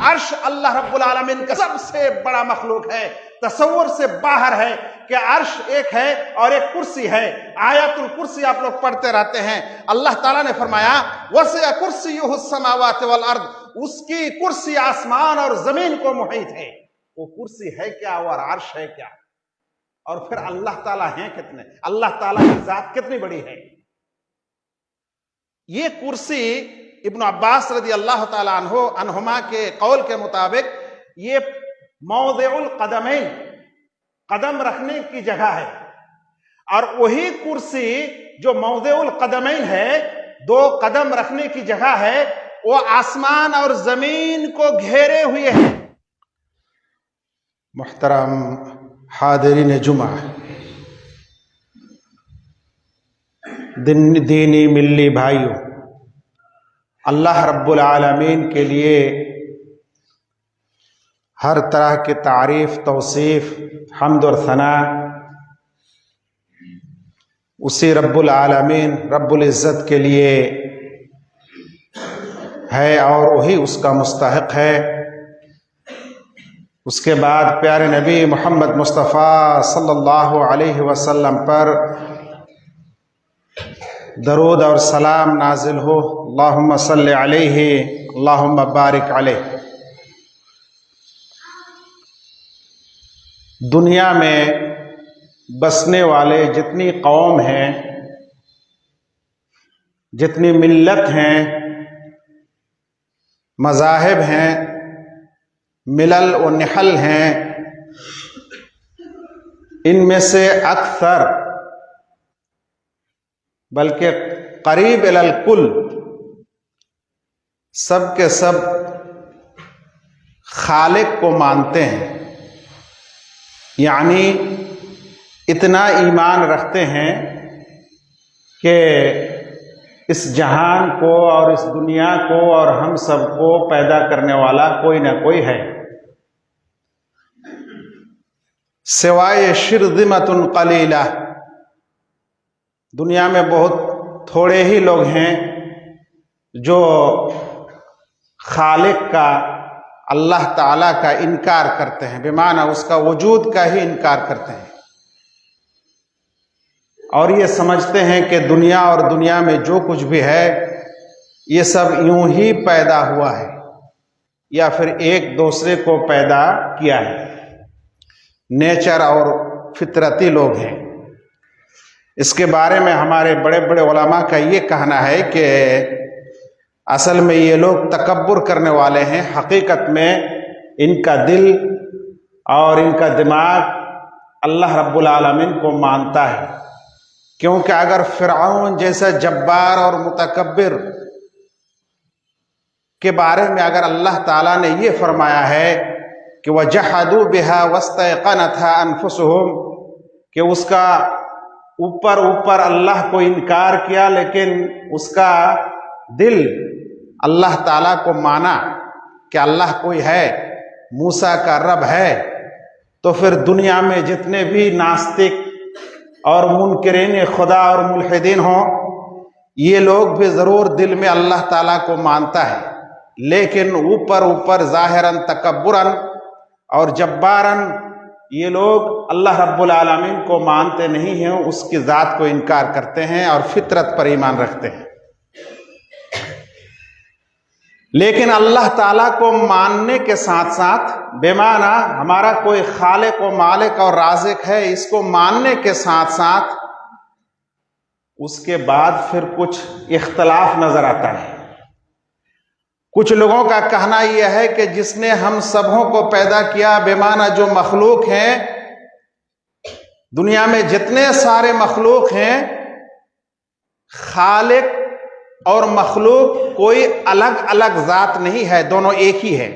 عرش اللہ رب العالمین کا سب سے بڑا مخلوق ہے، تصور سے باہر ہے کہ عرش ایک ہے اور ایک کرسی ہے۔ آیت الکرسی آپ لوگ پڑھتے رہتے ہیں، اللہ تعالیٰ نے فرمایا وسع کرسیہ السماوات والارض، اس کی کرسی آسمان اور زمین کو محیط ہے۔ وہ کرسی ہے کیا اور عرش ہے کیا؟ اور پھر اللہ تعالیٰ ہیں کتنے، اللہ تعالیٰ کی ذات کتنی بڑی ہے۔ یہ کرسی ابن عباس رضی اللہ تعالیٰ عنہما کے قول کے مطابق یہ موضع القدمین، قدم رکھنے کی جگہ ہے، اور وہی کرسی جو موضع القدمین ہے، دو قدم رکھنے کی جگہ ہے، وہ آسمان اور زمین کو گھیرے ہوئے ہے۔ محترم حاضرین جمعہ، دینی ملی بھائیوں، اللہ رب العالمین کے لیے ہر طرح کی تعریف، توصیف، حمد اور ثنا اسی رب العالمین رب العزت کے لیے ہے اور وہی اس کا مستحق ہے۔ اس کے بعد پیارے نبی محمد مصطفیٰ صلی اللہ علیہ وسلم پر درود اور سلام نازل ہو، اللہم صلی علیہ، اللہم بارک علیہ۔ دنیا میں بسنے والے جتنی قوم ہیں، جتنی ملت ہیں، مذاہب ہیں، ملل و نحل ہیں، ان میں سے اکثر بلکہ قریب الی الکل سب کے سب خالق کو مانتے ہیں، یعنی اتنا ایمان رکھتے ہیں کہ اس جہان کو اور اس دنیا کو اور ہم سب کو پیدا کرنے والا کوئی نہ کوئی ہے، سوائے شرذمۃ قلیلہ۔ دنیا میں بہت تھوڑے ہی لوگ ہیں جو خالق کا، اللہ تعالیٰ کا انکار کرتے ہیں، بمعنی اس کا وجود کا ہی انکار کرتے ہیں، اور یہ سمجھتے ہیں کہ دنیا اور دنیا میں جو کچھ بھی ہے یہ سب یوں ہی پیدا ہوا ہے یا پھر ایک دوسرے کو پیدا کیا ہے، نیچر اور فطرتی لوگ ہیں۔ اس کے بارے میں ہمارے بڑے بڑے علماء کا یہ کہنا ہے کہ اصل میں یہ لوگ تکبر کرنے والے ہیں، حقیقت میں ان کا دل اور ان کا دماغ اللہ رب العالمین کو مانتا ہے، کیونکہ اگر فرعون جیسا جبار اور متکبر کے بارے میں اگر اللہ تعالیٰ نے یہ فرمایا ہے کہ وَجَحَدُوا بِهَا وَاسْتَيْقَنَتْهَا أَنفُسُهُمْ، کہ اس کا اوپر اللہ کو انکار کیا لیکن اس کا دل اللہ تعالیٰ کو مانا کہ اللہ کوئی ہے، موسیٰ کا رب ہے، تو پھر دنیا میں جتنے بھی ناستک اور منکرین خدا اور ملحدین ہوں، یہ لوگ بھی ضرور دل میں اللہ تعالیٰ کو مانتا ہے، لیکن اوپر ظاہراً تکبراً اور جباراً یہ لوگ اللہ رب العالمین کو مانتے نہیں ہیں، اس کی ذات کو انکار کرتے ہیں اور فطرت پر ایمان رکھتے ہیں۔ لیکن اللہ تعالیٰ کو ماننے کے ساتھ ساتھ، بمعنی ہمارا کوئی خالق و مالک اور رازق ہے، اس کو ماننے کے ساتھ ساتھ اس کے بعد پھر کچھ اختلاف نظر آتا ہے۔ کچھ لوگوں کا کہنا یہ ہے کہ جس نے ہم سبوں کو پیدا کیا، بمعنی جو مخلوق ہیں، دنیا میں جتنے سارے مخلوق ہیں، خالق اور مخلوق کوئی الگ الگ ذات نہیں ہے، دونوں ایک ہی ہے۔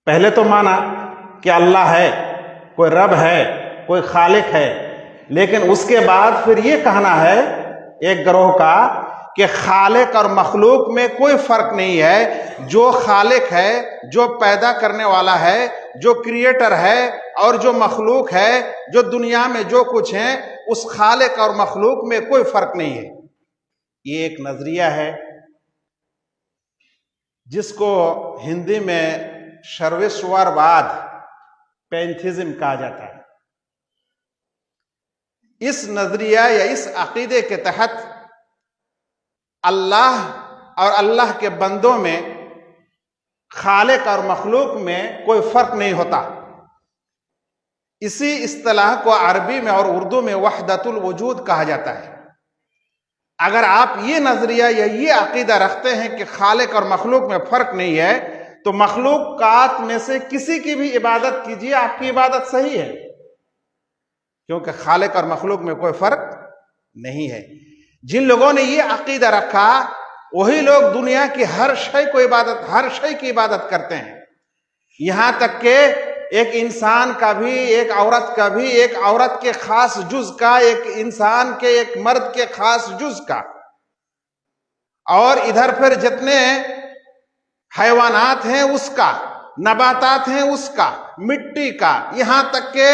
پہلے تو مانا کہ اللہ ہے، کوئی رب ہے، کوئی خالق ہے، لیکن اس کے بعد پھر یہ کہنا ہے ایک گروہ کا کہ خالق اور مخلوق میں کوئی فرق نہیں ہے، جو خالق ہے، جو پیدا کرنے والا ہے، جو کریٹر ہے، اور جو مخلوق ہے، جو دنیا میں جو کچھ ہے، اس خالق اور مخلوق میں کوئی فرق نہیں ہے۔ یہ ایک نظریہ ہے جس کو ہندی میں سرویشورواد پینتھزم کہا جاتا ہے. اس نظریہ یا اس عقیدے کے تحت اللہ اور اللہ کے بندوں میں، خالق اور مخلوق میں کوئی فرق نہیں ہوتا. اسی اصطلاح کو عربی میں اور اردو میں وحدت الوجود کہا جاتا ہے. اگر آپ یہ نظریہ یا یہ عقیدہ رکھتے ہیں کہ خالق اور مخلوق میں فرق نہیں ہے، تو مخلوقات میں سے کسی کی بھی عبادت کیجیے، آپ کی عبادت صحیح ہے، کیونکہ خالق اور مخلوق میں کوئی فرق نہیں ہے. جن لوگوں نے یہ عقیدہ رکھا وہی لوگ دنیا کی ہر شے کی عبادت کرتے ہیں. یہاں تک کہ ایک انسان کا بھی، ایک عورت کا بھی، ایک عورت کے خاص جز کا، ایک انسان کے، ایک مرد کے خاص جز کا، اور ادھر پھر جتنے حیوانات ہیں اس کا، نباتات ہیں اس کا، مٹی کا، یہاں تک کہ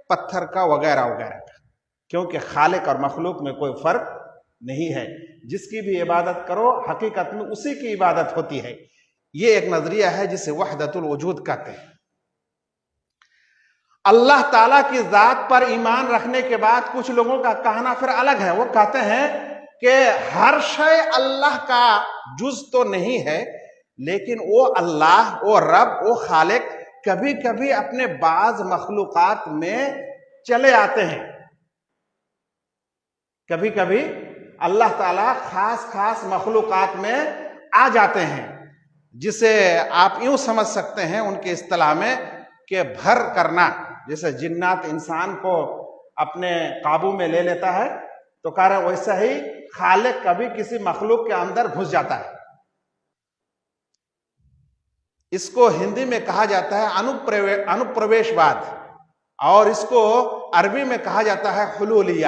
پتھر کا، وغیرہ وغیرہ کا. کیونکہ خالق اور مخلوق میں کوئی فرق نہیں ہے. جس کی بھی عبادت کرو حقیقت میں اسی کی عبادت ہوتی ہے. یہ ایک نظریہ ہے جسے وحدت الوجود کہتے ہیں. اللہ تعالیٰ کی ذات پر ایمان رکھنے کے بعد کچھ لوگوں کا کہنا پھر الگ ہے. وہ کہتے ہیں کہ ہر شے اللہ کا جز تو نہیں ہے، لیکن وہ اللہ، وہ رب، وہ خالق کبھی کبھی اپنے بعض مخلوقات میں چلے آتے ہیں. کبھی کبھی اللہ تعالیٰ خاص مخلوقات میں آ جاتے ہیں، جسے آپ یوں سمجھ سکتے ہیں ان کے اصطلاح میں کہ بھر کرنا. جیسے جنات انسان کو اپنے قابو میں لے لیتا ہے، تو کہہ رہے ویسا ہی خالق کبھی کسی مخلوق کے اندر گھس جاتا ہے. اس کو ہندی میں کہا جاتا ہے انوپرویش واد، اور اس کو عربی میں کہا جاتا ہے حلولیہ.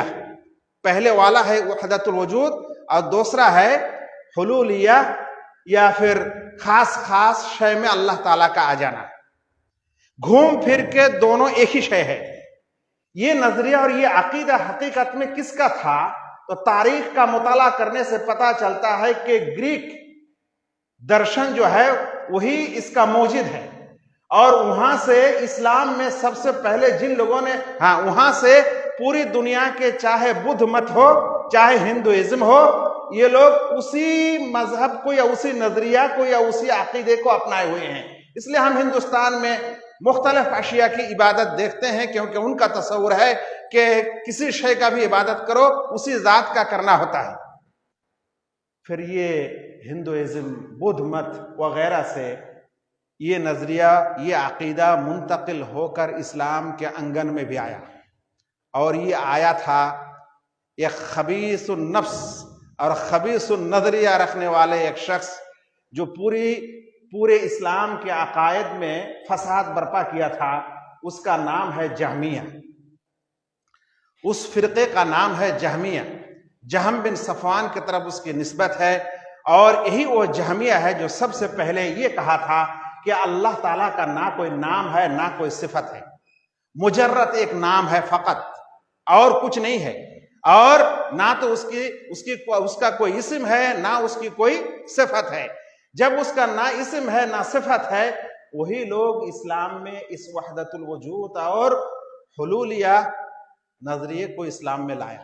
پہلے والا ہے وحدت الوجود اور دوسرا ہے حلولیہ، یا پھر خاص شے میں اللہ تعالیٰ کا آ جانا. گھوم پھر کے دونوں ایک ہی شے ہے. یہ نظریہ اور یہ عقیدہ حقیقت میں کس کا تھا؟ تو تاریخ کا مطالعہ کرنے سے پتہ چلتا ہے کہ گریک درشن جو ہے وہی اس کا موجد ہے، اور وہاں سے اسلام میں سب سے پہلے جن لوگوں نے وہاں سے پوری دنیا کے، چاہے بدھ مت ہو، چاہے ہندوازم ہو، یہ لوگ اسی مذہب کو یا اسی نظریہ کو یا اسی عقیدے کو اپنائے ہوئے ہیں. اس لیے ہم ہندوستان میں مختلف اشیاء کی عبادت دیکھتے ہیں، کیونکہ ان کا تصور ہے کہ کسی شے کا بھی عبادت کرو اسی ذات کا کرنا ہوتا ہے. پھر یہ ہندوازم، بدھ مت وغیرہ سے یہ نظریہ، یہ عقیدہ منتقل ہو کر اسلام کے انگن میں بھی آیا، اور یہ آیا تھا ایک خبیث النفس اور خبیث النظریہ رکھنے والے ایک شخص جو پورے اسلام کے عقائد میں فساد برپا کیا تھا. اس کا نام ہے جہمیہ. اس فرقے کا نام ہے جہمیہ. جہم بن صفوان کی طرف اس کی نسبت ہے، اور یہی وہ جہمیہ ہے جو سب سے پہلے یہ کہا تھا کہ اللہ تعالیٰ کا نہ کوئی نام ہے نہ کوئی صفت ہے، مجرد ایک نام ہے فقط، اور کچھ نہیں ہے، اور نہ تو اس کا کوئی اسم ہے نہ اس کی کوئی صفت ہے. جب اس کا نہ اسم ہے نہ صفت ہے، وہی لوگ اسلام میں اس وحدت الوجود اور حلولیہ نظریے کو اسلام میں لایا،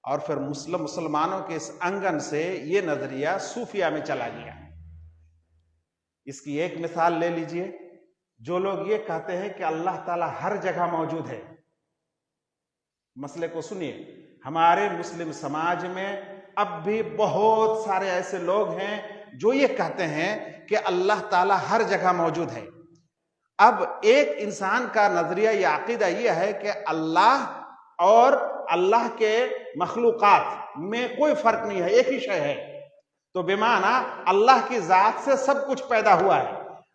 اور پھر مسلمانوں کے اس انگن سے یہ نظریہ صوفیہ میں چلا گیا. اس کی ایک مثال لے لیجئے. جو لوگ یہ کہتے ہیں کہ اللہ تعالیٰ ہر جگہ موجود ہے، مسئلے کو سنیے. ہمارے مسلم سماج میں اب بھی بہت سارے ایسے لوگ ہیں جو یہ کہتے ہیں کہ اللہ تعالیٰ ہر جگہ موجود ہے. اب ایک انسان کا نظریہ یا عقیدہ یہ ہے کہ اللہ اور اللہ کے مخلوقات میں کوئی فرق نہیں ہے، ایک ہی شے ہے. تو بمعنی اللہ کی ذات سے سب کچھ پیدا ہوا ہے.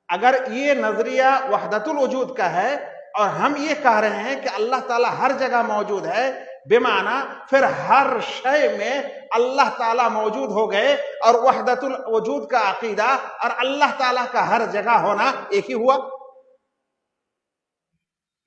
اگر یہ نظریہ وحدت الوجود کا ہے اور ہم یہ کہہ رہے ہیں کہ اللہ تعالیٰ ہر جگہ موجود ہے، بمعنی پھر ہر شے میں اللہ تعالیٰ موجود ہو گئے، اور وحدت الوجود کا عقیدہ اور اللہ تعالیٰ کا ہر جگہ ہونا ایک ہی ہوا.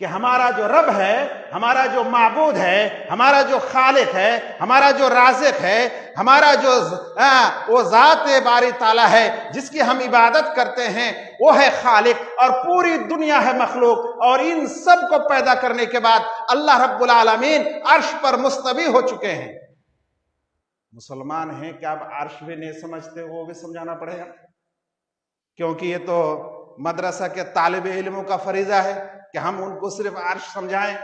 کہ ہمارا جو رب ہے، ہمارا جو معبود ہے، ہمارا جو خالق ہے، ہمارا جو رازق ہے، ہمارا جو وہ ذات باری تعالیٰ ہے جس کی ہم عبادت کرتے ہیں، وہ ہے خالق، اور پوری دنیا ہے مخلوق، اور ان سب کو پیدا کرنے کے بعد اللہ رب العالمین عرش پر مستوی ہو چکے ہیں۔ مسلمان ہیں کہ اب عرش بھی نہیں سمجھتے، وہ بھی سمجھانا پڑے گا، کیونکہ یہ تو مدرسہ کے طالب علموں کا فریضہ ہے کہ ہم ان کو صرف عرش سمجھائیں،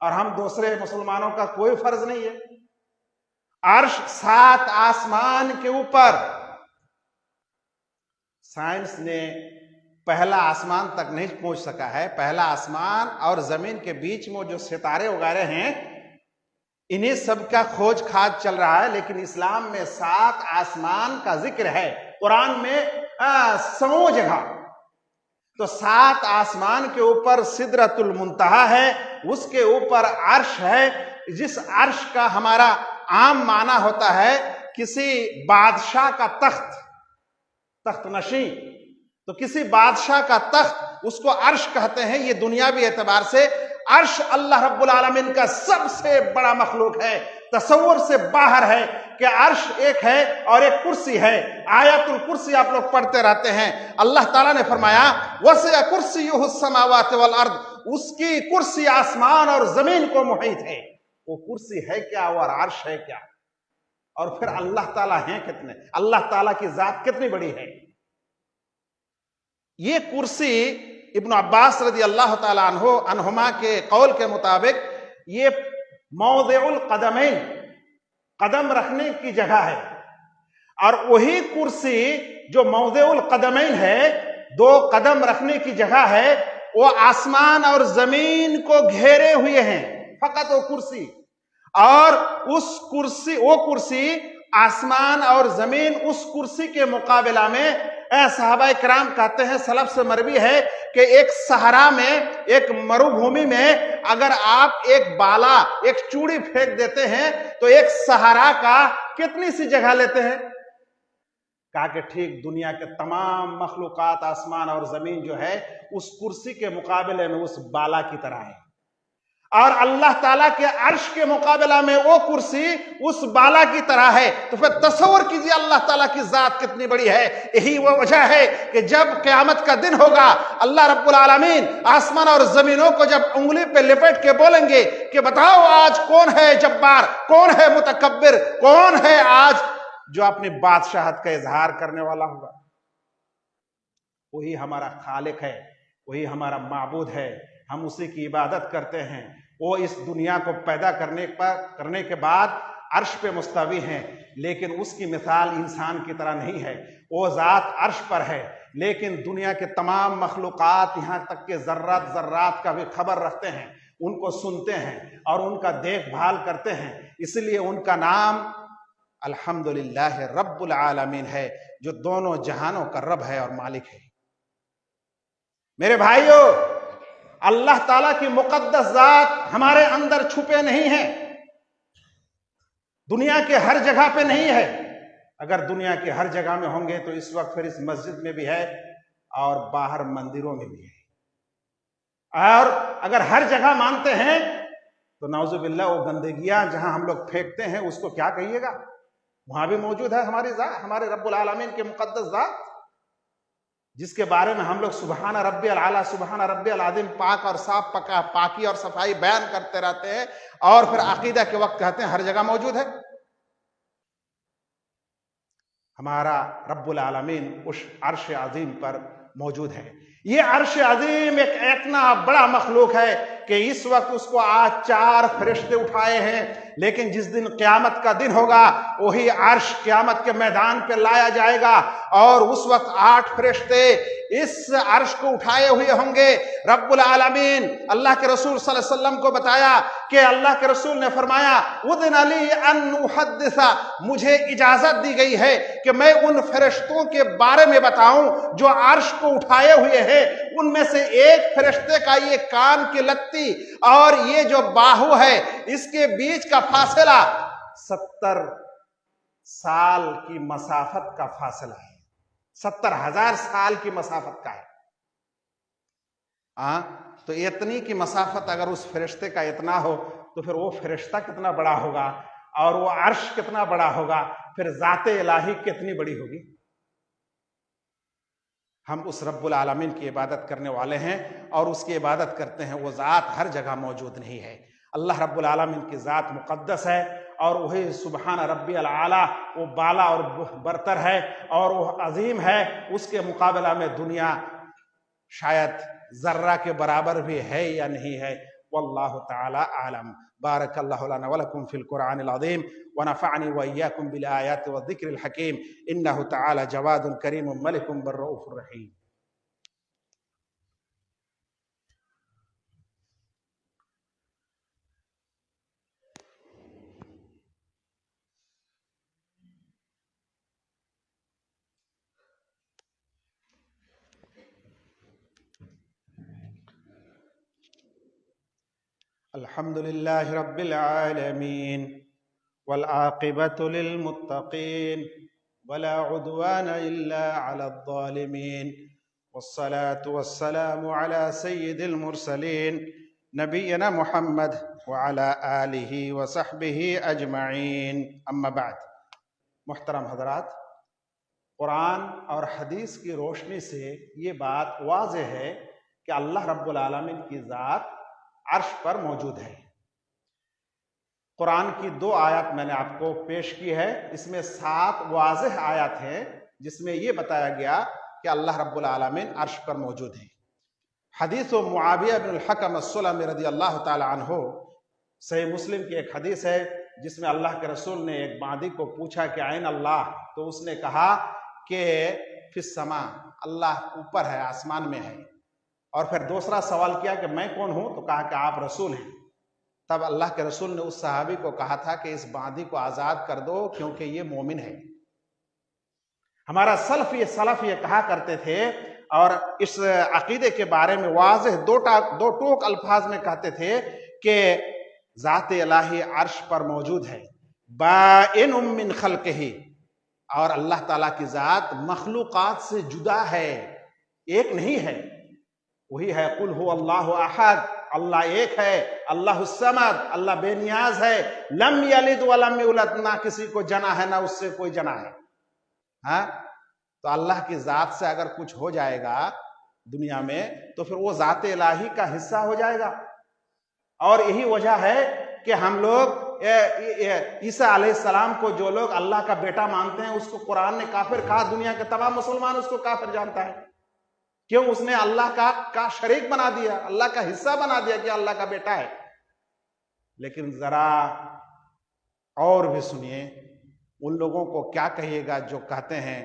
اور ہم دوسرے مسلمانوں کا کوئی فرض نہیں ہے۔ عرش 7 آسمان کے اوپر، سائنس نے پہلا آسمان تک نہیں پہنچ سکا ہے۔ پہلا آسمان اور زمین کے بیچ میں جو ستارے وغیرہ ہیں، انہیں سب کا کھوج کھاج چل رہا ہے، لیکن اسلام میں 7 آسمان کا ذکر ہے، قرآن میں 100 جگہ۔ تو 7 آسمان کے اوپر سدرۃ المنتہا ہے، اس کے اوپر عرش ہے، جس عرش کا ہمارا عام معنی ہوتا ہے کسی بادشاہ کا تخت نشین۔ تو کسی بادشاہ کا تخت، اس کو عرش کہتے ہیں۔ یہ دنیاوی اعتبار سے عرش اللہ رب العالمین کا سب سے بڑا مخلوق ہے، تصور سے باہر ہے کہ عرش ایک ہے اور ایک کرسی ہے۔ آیت الکرسی آپ لوگ پڑھتے رہتے ہیں، اللہ تعالیٰ نے فرمایا وسع کرسیہ السماوات والارض، اس کی کرسی آسمان اور زمین کو محیط ہے۔ وہ کرسی ہے کیا اور عرش ہے کیا؟ اور پھر اللہ تعالیٰ ہیں کتنے؟ اللہ تعالیٰ کی ذات کتنی بڑی ہے؟ یہ کرسی ابن عباس رضی اللہ تعالیٰ عنہما کے قول کے مطابق یہ موضع القدمین، قدم رکھنے کی جگہ ہے، اور وہی کرسی جو موضع القدمین ہے، 2 قدم رکھنے کی جگہ ہے، وہ آسمان اور زمین کو گھیرے ہوئے ہیں، فقط وہ کرسی۔ اور وہ کرسی آسمان اور زمین، اس کرسی کے مقابلہ میں صحابہ کرام کہتے ہیں، سلف سے مروی ہے کہ ایک صحرا میں، ایک مربھومی میں اگر آپ ایک چوڑی پھینک دیتے ہیں تو ایک صحرا کا کتنی سی جگہ لیتے ہیں؟ کہا کہ ٹھیک دنیا کے تمام مخلوقات آسمان اور زمین جو ہے اس کرسی کے مقابلے میں اس بالا کی طرح ہے، اور اللہ تعالیٰ کے عرش کے مقابلہ میں وہ کرسی اس بالا کی طرح ہے۔ تو پھر تصور کیجئے اللہ تعالیٰ کی ذات کتنی بڑی ہے۔ یہی وہ وجہ ہے کہ جب قیامت کا دن ہوگا، اللہ رب العالمین آسمان اور زمینوں کو جب انگلی پہ لپٹ کے بولیں گے کہ بتاؤ آج کون ہے جبار، کون ہے متکبر، کون ہے آج جو اپنی بادشاہت کا اظہار کرنے والا ہوگا؟ وہی ہمارا خالق ہے، وہی ہمارا معبود ہے، ہم اسی کی عبادت کرتے ہیں۔ وہ اس دنیا کو پیدا کرنے کے بعد عرش پہ مستوی ہیں، لیکن اس کی مثال انسان کی طرح نہیں ہے۔ وہ ذات عرش پر ہے، لیکن دنیا کے تمام مخلوقات، یہاں تک کہ ذرات کا بھی خبر رکھتے ہیں، ان کو سنتے ہیں اور ان کا دیکھ بھال کرتے ہیں۔ اس لیے ان کا نام الحمدللہ رب العالمین ہے، جو دونوں جہانوں کا رب ہے اور مالک ہے۔ میرے بھائیوں، اللہ تعالیٰ کی مقدس ذات ہمارے اندر چھپے نہیں ہیں، دنیا کے ہر جگہ پہ نہیں ہے۔ اگر دنیا کے ہر جگہ میں ہوں گے تو اس وقت پھر اس مسجد میں بھی ہے اور باہر مندروں میں بھی ہے۔ اور اگر ہر جگہ مانتے ہیں تو نعوذ باللہ وہ گندگیاں جہاں ہم لوگ پھینکتے ہیں اس کو کیا کہیے گا؟ وہاں بھی موجود ہے ہماری ذات، ہمارے رب العالمین کی مقدس ذات، جس کے بارے میں ہم لوگ سبحان ربی العالی، سبحان ربی العظیم، پاک اور صاف پاکی اور صفائی بیان کرتے رہتے ہیں، اور پھر عقیدہ کے وقت کہتے ہیں ہر جگہ موجود ہے۔ ہمارا رب العالمین اس عرش عظیم پر موجود ہے۔ یہ عرش عظیم ایک اتنا بڑا مخلوق ہے کہ اس وقت اس کو آج 4 فرشتے اٹھائے ہیں، لیکن جس دن قیامت کا دن ہوگا وہی عرش قیامت کے میدان پہ لایا جائے گا، اور اس وقت 8 فرشتے اس عرش کو اٹھائے ہوئے ہوں گے۔ رب العالمین اللہ کے رسول صلی اللہ علیہ وسلم کو بتایا کہ اللہ کے رسول نے فرمایا اذن لی ان احدث، مجھے اجازت دی گئی ہے کہ میں ان فرشتوں کے بارے میں بتاؤں جو عرش کو اٹھائے ہوئے ہیں۔ ان میں سے ایک فرشتے کا یہ کان کی لتی اور یہ جو باہو ہے، اس کے بیچ کا فاصلہ 70 سال کی مسافت کا فاصلہ ہے، 70,000 سال کی مسافت کا ہے۔ تو اتنی کی مسافت اگر اس فرشتے کا اتنا ہو تو پھر وہ فرشتہ کتنا بڑا ہوگا اور وہ عرش کتنا بڑا ہوگا، پھر ذات الہی کتنی بڑی ہوگی۔ ہم اس رب العالمین کی عبادت کرنے والے ہیں اور اس کی عبادت کرتے ہیں، وہ ذات ہر جگہ موجود نہیں ہے۔ اللہ رب العالمین کی ذات مقدس ہے اور وہی سبحان ربی العالی، وہ بالا اور برتر ہے اور وہ عظیم ہے، اس کے مقابلہ میں دنیا شاید ذرہ کے برابر بھی ہے یا نہیں ہے۔ واللہ تعالی اعلم۔ بارک اللہ لنا ولکم فی القرآن العظیم ونفعنی وإیاکم بالآیات والذکر الحکیم انہ تعالی جواد کریم ملک بالرؤوف الرحیم۔ الحمد لله رب العالمين والعاقبة للمتقين ولا عدوان إلا على الظالمين والصلاة والسلام على سيد المرسلين نبينا محمد وعلى آله وصحبه أجمعين أما بعد۔ محترم حضرات، قرآن اور حدیث کی روشنی سے یہ بات واضح ہے کہ اللہ رب العالمین کی ذات عرش پر موجود ہے۔ قرآن کی 2 آیات میں نے آپ کو پیش کی ہے، اس میں 7 واضح آیات ہیں جس میں یہ بتایا گیا کہ اللہ رب العالمین عرش پر موجود ہے۔ حدیث معاویہ بن الحکم السلمی رضی اللہ تعالی عنہ، صحیح مسلم کی ایک حدیث ہے جس میں اللہ کے رسول نے ایک بادی کو پوچھا کہ عین اللہ، تو اس نے کہا کہ فی السماء، اللہ اوپر ہے، آسمان میں ہے۔ اور پھر دوسرا سوال کیا کہ میں کون ہوں، تو کہا کہ آپ رسول ہیں۔ تب اللہ کے رسول نے اس صحابی کو کہا تھا کہ اس باندی کو آزاد کر دو کیونکہ یہ مومن ہے۔ ہمارا سلف یہ کہا کرتے تھے اور اس عقیدے کے بارے میں واضح دو ٹوک الفاظ میں کہتے تھے کہ ذات الہی عرش پر موجود ہے، بائن من خلقہ، اور اللہ تعالیٰ کی ذات مخلوقات سے جدا ہے، ایک نہیں ہے۔ وہی ہے قل هو اللہ احد، اللہ ایک ہے، اللہ الصمد، اللہ بے نیاز ہے، لم یلد ولم یولد، نہ کسی کو جنا ہے نہ اس سے کوئی جنا ہے۔ تو اللہ کی ذات سے اگر کچھ ہو جائے گا دنیا میں تو پھر وہ ذات الہی کا حصہ ہو جائے گا۔ اور یہی وجہ ہے کہ ہم لوگ عیسیٰ علیہ السلام کو، جو لوگ اللہ کا بیٹا مانتے ہیں، اس کو قرآن نے کافر کہا، دنیا کے تمام مسلمان اس کو کافر جانتا ہے۔ کیوں؟ اس نے اللہ کا شریک بنا دیا، اللہ کا حصہ بنا دیا کہ اللہ کا بیٹا ہے۔ لیکن ذرا اور بھی سنیے، ان لوگوں کو کیا کہیے گا جو کہتے ہیں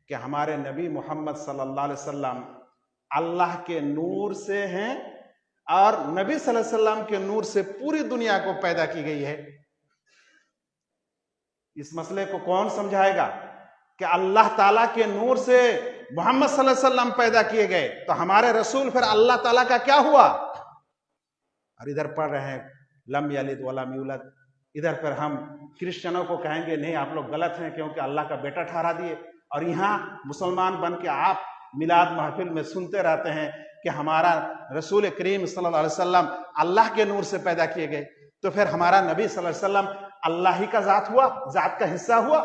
کہ ہمارے نبی محمد صلی اللہ علیہ وسلم اللہ کے نور سے ہیں اور نبی صلی اللہ علیہ وسلم کے نور سے پوری دنیا کو پیدا کی گئی ہے۔ اس مسئلے کو کون سمجھائے گا کہ اللہ تعالیٰ کے نور سے محمد صلی اللہ علیہ وسلم پیدا کیے گئے، تو ہمارے رسول پھر اللہ تعالیٰ کا کیا ہوا؟ اور ادھر پڑھ رہے ہیں لم یلد ولم یولد، ادھر پھر ہم کرسچنوں کو کہیں گے نہیں آپ لوگ غلط ہیں کیونکہ اللہ کا بیٹا ٹھہرا دیے، اور یہاں مسلمان بن کے آپ میلاد محفل میں سنتے رہتے ہیں کہ ہمارا رسول کریم صلی اللہ علیہ وسلم اللہ کے نور سے پیدا کیے گئے، تو پھر ہمارا نبی صلی اللہ علیہ وسلم اللہ ہی کا ذات ہوا، ذات کا حصہ ہوا۔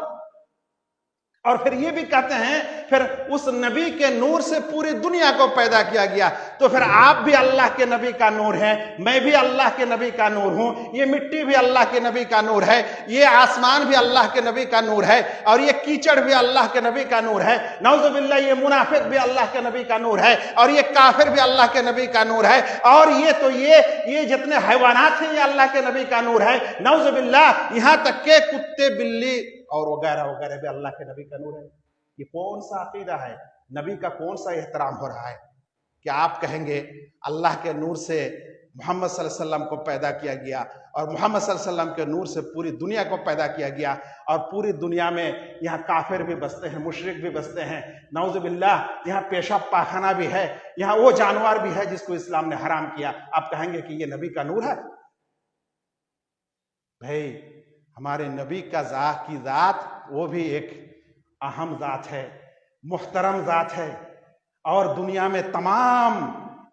اور پھر یہ بھی کہتے ہیں پھر اس نبی کے نور سے پوری دنیا کو پیدا کیا گیا، تو پھر آپ بھی اللہ کے نبی کا نور ہیں، میں بھی اللہ کے نبی کا نور ہوں، یہ مٹی بھی اللہ کے نبی کا نور ہے، یہ آسمان بھی اللہ کے نبی کا نور ہے، اور یہ کیچڑ بھی اللہ کے نبی کا نور ہے، نعوذ باللہ یہ منافق بھی اللہ کے نبی کا نور ہے، اور یہ کافر بھی اللہ کے نبی کا نور ہے، اور یہ جتنے حیوانات ہیں یہ اللہ کے نبی کا نور ہے، نعوذ باللہ یہاں تک کہ کتے بلی اور وغیرہ وغیرہ بھی اللہ کے نبی کا نور ہے۔ یہ کون سا عقیدہ ہے؟ نبی کا کون سا احترام ہو رہا ہے کہ آپ کہیں گے اللہ کے نور سے محمد صلی اللہ علیہ وسلم کو پیدا کیا گیا، اور محمد صلی اللہ علیہ وسلم کے نور سے پوری دنیا کو پیدا کیا گیا، اور پوری دنیا میں یہاں کافر بھی بستے ہیں، مشرک بھی بستے ہیں، نعوذ باللہ یہاں پیشاب پاخانہ بھی ہے، یہاں وہ جانور بھی ہے جس کو اسلام نے حرام کیا، آپ کہیں گے کہ یہ نبی کا نور ہے؟ بھائی ہمارے نبی کا ذات وہ بھی ایک اہم ذات ہے، محترم ذات ہے، اور دنیا میں تمام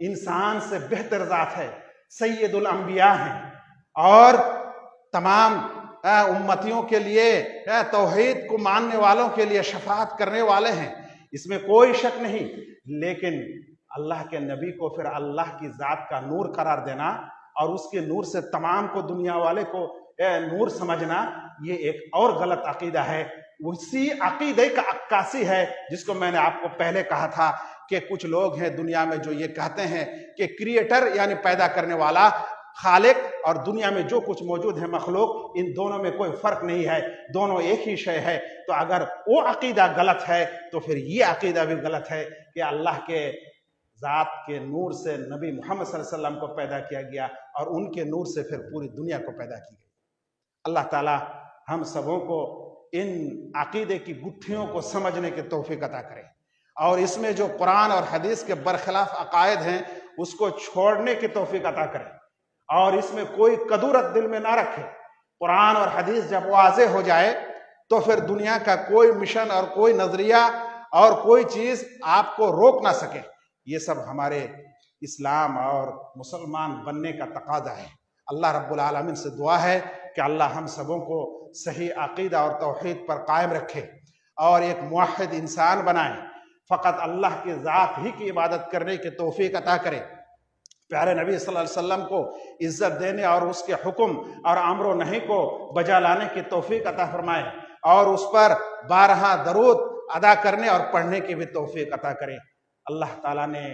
انسان سے بہتر ذات ہے، سید الانبیاء ہیں، اور تمام امتیوں کے لیے، توحید کو ماننے والوں کے لیے شفاعت کرنے والے ہیں، اس میں کوئی شک نہیں۔ لیکن اللہ کے نبی کو پھر اللہ کی ذات کا نور قرار دینا اور اس کے نور سے تمام کو، دنیا والے کو نور سمجھنا، یہ ایک اور غلط عقیدہ ہے۔ اسی عقیدے کا عکاسی ہے جس کو میں نے آپ کو پہلے کہا تھا کہ کچھ لوگ ہیں دنیا میں جو یہ کہتے ہیں کہ کریٹر یعنی پیدا کرنے والا، خالق، اور دنیا میں جو کچھ موجود ہے مخلوق، ان دونوں میں کوئی فرق نہیں ہے، دونوں ایک ہی شے ہے۔ تو اگر وہ عقیدہ غلط ہے تو پھر یہ عقیدہ بھی غلط ہے کہ اللہ کے ذات کے نور سے نبی محمد صلی اللہ علیہ وسلم کو پیدا کیا گیا اور ان کے نور سے پھر پوری دنیا کو پیدا کی گئی۔ اللہ تعالی ہم سبوں کو ان عقیدے کی گٹھیوں کو سمجھنے کی توفیق عطا کرے، اور اس میں جو قرآن اور حدیث کے برخلاف عقائد ہیں اس کو چھوڑنے کی توفیق عطا کرے، اور اس میں کوئی کدورت دل میں نہ رکھے۔ قرآن اور حدیث جب واضح ہو جائے تو پھر دنیا کا کوئی مشن اور کوئی نظریہ اور کوئی چیز آپ کو روک نہ سکے۔ یہ سب ہمارے اسلام اور مسلمان بننے کا تقاضا ہے۔ اللہ رب العالمین سے دعا ہے کہ اللہ ہم سبوں کو صحیح عقیدہ اور توحید پر قائم رکھے اور ایک موحد انسان بنائے، فقط اللہ کی ذات ہی کی عبادت کرنے کی توفیق عطا کرے، پیارے نبی صلی اللہ علیہ وسلم کو عزت دینے اور اس کے حکم اور امر و نہی کو بجا لانے کی توفیق عطا فرمائے، اور اس پر 12 درود ادا کرنے اور پڑھنے کی بھی توفیق عطا کرے۔ اللہ تعالیٰ نے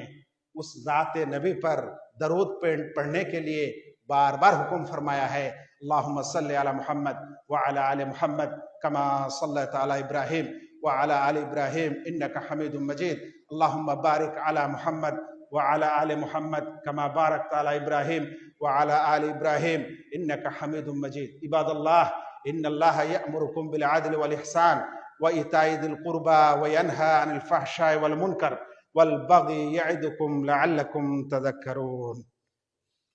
اس ذات نبی پر درود پڑھنے کے لیے بار بار حکم فرمایا ہے۔ اللہم صلی علی محمد وعلی آل محمد کما صلیت علی ابراہیم وعلی آل ابراہیم انک حمید مجید۔ اللہم بارک علی محمد وعلى آل محمد كما باركت على إبراهيم وعلى آل إبراهيم إنك حميد مجيد۔ عباد الله، إن الله يأمركم بالعدل والإحسان وإيتاء ذي القربى وينهى عن الفحشاء والمنكر والبغي يعظكم لعلكم تذكرون۔